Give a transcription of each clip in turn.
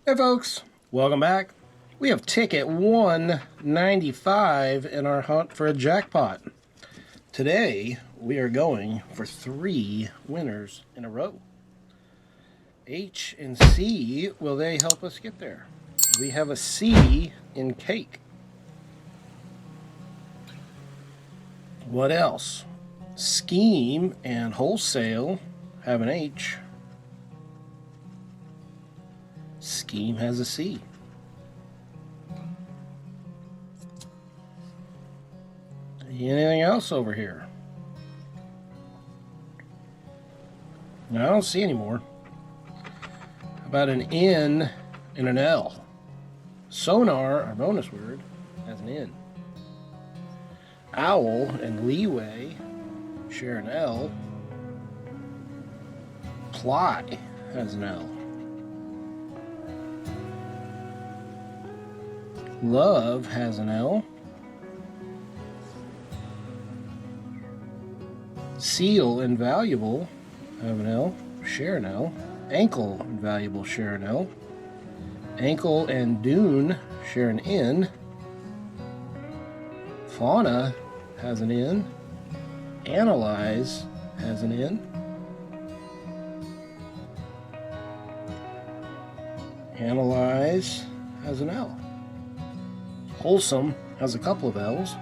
Hey folks, welcome back. We have ticket 195 in our hunt for a jackpot. Today we are going for 3 winners in a row. H and C, will they help us get there? We have a C in cake. What else? Scheme and wholesale have an H. Scheme has a C. Anything else over here? No, I don't see any more. How about an N and an L? Sonar, our bonus word, has an N. Owl and leeway share an L. Ply has an L. Love has an L. Seal and valuable have an L, share an L. Ankle and valuable share an L. Ankle and dune share an N. Fauna has an N. Analyze has an N. Analyze has an L. Wholesome has a couple of L's.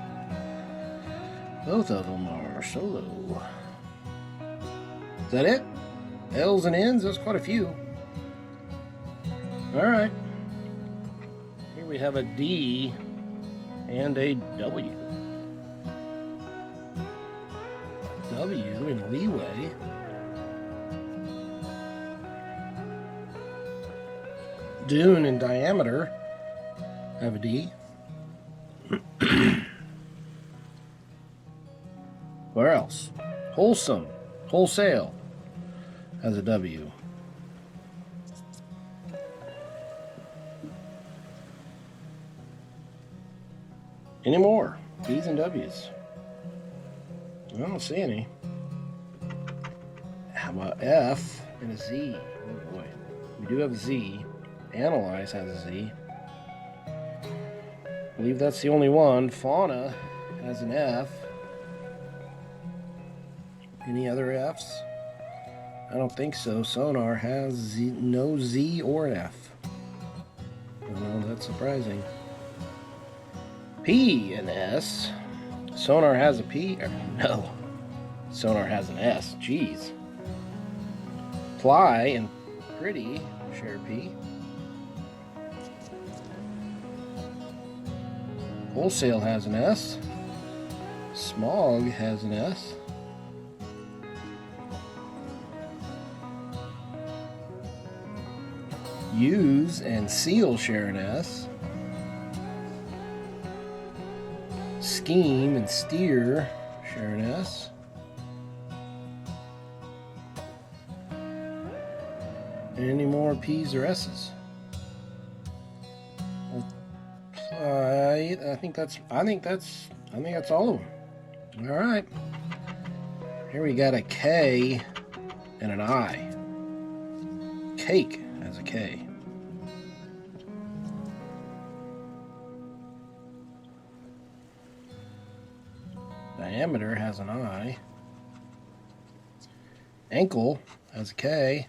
Both of them are solo. Is that it? L's and N's? That's quite a few. Alright. Here we have a D and a W. W in leeway. Dune in diameter have a D. Where else? Wholesome, wholesale has a W. Any more? D's and W's? I don't see any. How about F and a Z? Oh boy. We do have a Z. Analyze has a Z. I believe that's the only one. Fauna has an F. Any other F's? I don't think so. Sonar has Z, no Z or F. Well, that's surprising. P and S. Sonar has a P. No. Sonar has an S. Jeez. Ply and pretty share P. Wholesale has an S. Smog has an S. Use and seal share an S. Scheme and steer share an S. Any more P's or S's? I think that's all of them. All right. Here we got a K and an I. Cake has a K. Diameter has an I. Ankle has a K.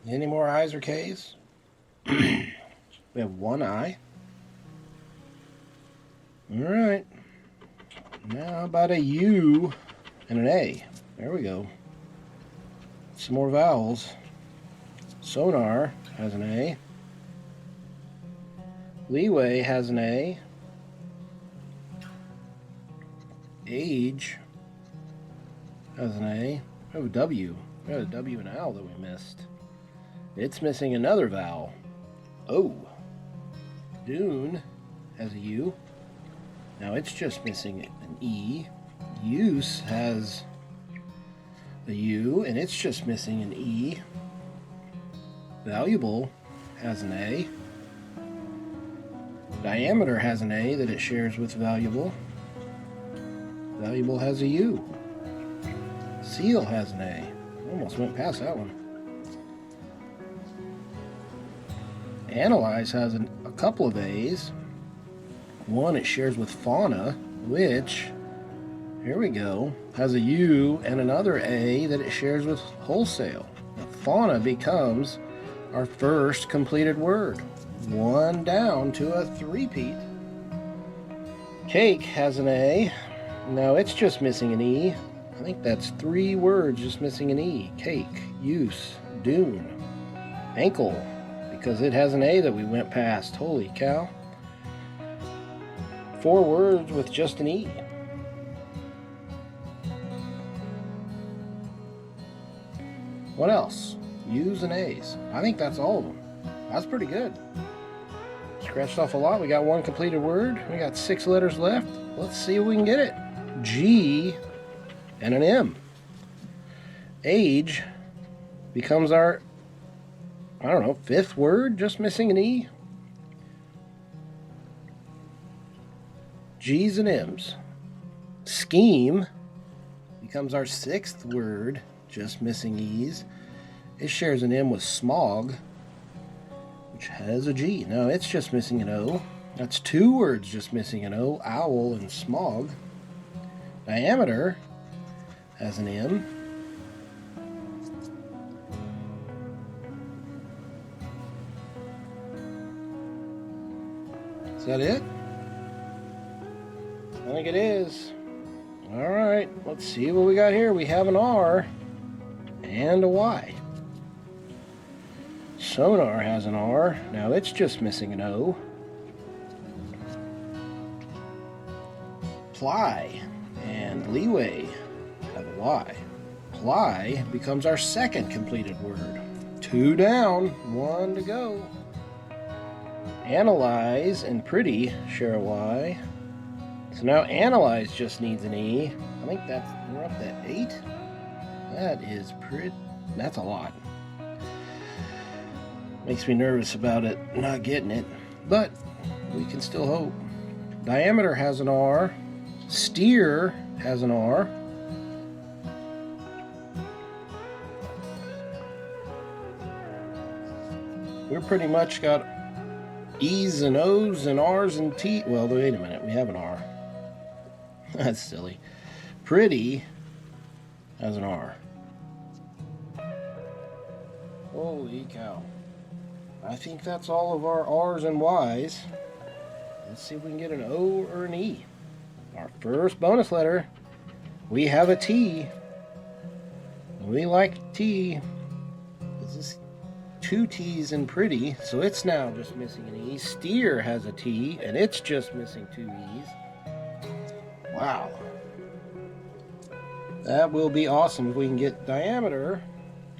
Any more I's or K's? We have one I. Alright. Now how about a U and an A? There we go. Some more vowels. Sonar has an A. Leeway has an A. Age has an A. Oh, W. We got a W and L that we missed. It's missing another vowel. O. Dune has a U. Now it's just missing an E. Use has a U, and it's just missing an E. Valuable has an A. Diameter has an A that it shares with valuable. Valuable has a U. Seal has an A. Almost went past that one. Analyze has a couple of A's. One it shares with fauna, which, here we go, has a U and another A that it shares with wholesale. Now, fauna becomes our first completed word. One down to a three-peat. Cake has an A. Now it's just missing an E. I think that's 3 words just missing an E. Cake, use, dune. Ankle, because it has an A that we went past. Holy cow. 4 words with just an E. What else? U's and A's. I think that's all of them. That's pretty good. Scratched off a lot. We got 1 completed word. We got 6 letters left. Let's see if we can get it. G and an M. Age becomes our, I don't know, 5th word, just missing an E. G's and M's. Scheme becomes our 6th word, just missing E's. It shares an M with smog, which has a G. No, it's just missing an O. That's 2 words just missing an O. Owl and smog. Diameter has an M. Is that it? I think it is. Alright, let's see what we got here. We have an R and a Y. Sonar has an R. Now it's just missing an O. Ply and leeway have a Y. Ply becomes our 2nd completed word. 2 down, 1 to go. Analyze and pretty share a Y. So now analyze just needs an E. I think we're up to 8. That is pretty, that's a lot. Makes me nervous about it not getting it, but we can still hope. Diameter has an R. Steer has an R. We're pretty much got E's and O's and R's and T. Well, wait a minute, we have an R. That's silly. Pretty has an R. Holy cow. I think that's all of our R's and Y's. Let's see if we can get an O or an E. Our first bonus letter. We have a T. We like T. This is 2 T's in pretty, so it's now just missing an E. Steer has a T, and it's just missing 2 E's. Wow. That will be awesome if we can get diameter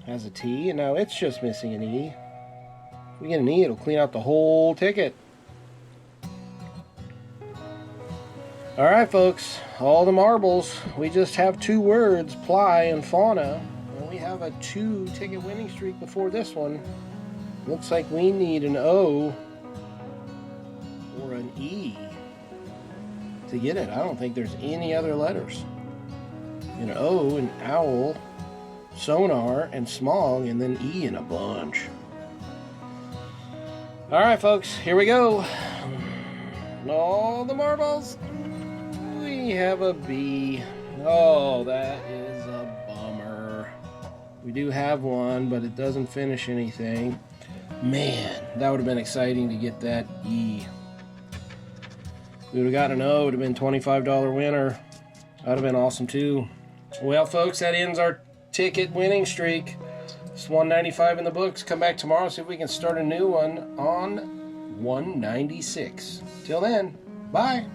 has a T, and now it's just missing an E. If we get an E, it'll clean out the whole ticket. Alright folks, all the marbles. We just have 2 words, ply and fauna. And we have a 2-ticket winning streak before this one. Looks like we need an O or an E to get it. I don't think there's any other letters. An O, an owl, sonar, and smog, and then E in a bunch. Alright folks, here we go. All the marbles. We have a B. Oh, that is a bummer. We do have one, but it doesn't finish anything. Man, that would have been exciting to get that E. If we would have gotten an O, it would have been $25 winner. That would have been awesome too. Well, folks, that ends our ticket winning streak. It's 195 in the books. Come back tomorrow, see if we can start a new one on 196. Till then, bye.